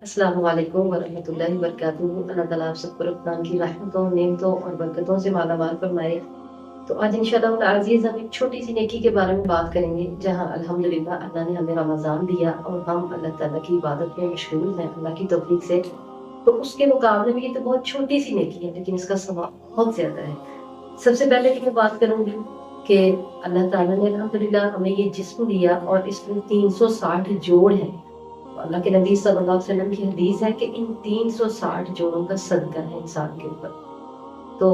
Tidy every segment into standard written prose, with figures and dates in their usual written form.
अस्सलामु अलैकुम वरहमतुल्लाहि वबरकातुहू। अल्लाह ताला आप सबको रमज़ान की रहमतों, नेमतों और बरकतों से मालामाल फरमाए। तो आज इंशाअल्लाह अज़ीज़ हम एक छोटी सी नेकी के बारे में बात करेंगे, जहाँ अल्हम्दुलिल्लाह अल्लाह ने हमें रमज़ान दिया और हम अल्लाह ताला की इबादत में मशगूल हैं अल्लाह की तौफीक से। तो उसके मुकाबले में ये तो बहुत छोटी सी नेकी है, लेकिन इसका सवाब बहुत ज़्यादा है। सबसे पहले तो मैं बात करूँगी कि अल्लाह ताला ने अल्हम्दुलिल्लाह हमें ये जिस्म दिया और इसमें 360 जोड़ हैं। अल्लाह के नबी सल्लल्लाहु अलैहि वसल्लम की हदीस है कि इन 360 जोड़ों का सदका है इंसान के ऊपर। तो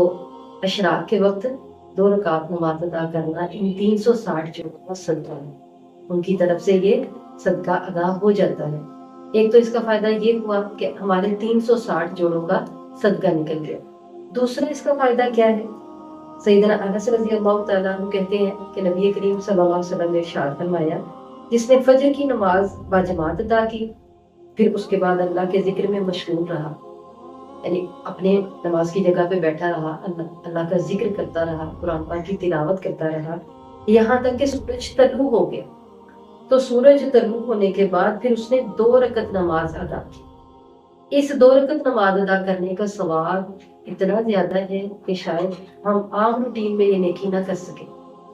अशराक के वक्त 2 रकात नमाज अदा करना इन 360 जोड़ों का सदका है। उनकी तरफ से ये सदका अदा हो जाता है। एक तो इसका फायदा ये हुआ कि हमारे 360 जोड़ों का सदका निकल गया। दूसरा इसका फायदा क्या है? सैयदना अनस रज़ियल्लाहु तआला अन्हु कहते हैं कि नबी करीम सल्लल्लाहु अलैहि वसल्लम ने इरशाद फरमाया, जिसने फजर की नमाज बाजमात अदा की, फिर उसके बाद अल्लाह के जिक्र में मशगूल रहा, यानी अपने नमाज की जगह पे बैठा रहा, अल्लाह का जिक्र करता रहा, कुरान पाक की तिलावत करता रहा, यहाँ तक कि सूरज तलू हो गया। तो सूरज तलू होने के बाद फिर उसने 2 रकत नमाज अदा की। इस 2 रकत नमाज अदा करने का सवाब इतना ज्यादा है कि शायद हम आम रूटीन में ये नेकी ना कर सके,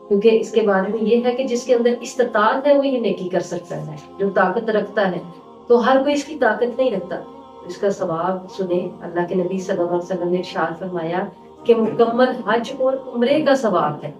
क्योंकि इसके बारे में ये है कि जिसके अंदर इस्तिताअत है वो ये नेकी कर सकता है, जो ताकत रखता है। तो हर कोई इसकी ताकत नहीं रखता। इसका सवाब सुने, अल्लाह के नबी सल्लल्लाहु अलैहि वसल्लम ने इरशाद फरमाया कि मुकम्मल हज और उम्रे का सवाब है।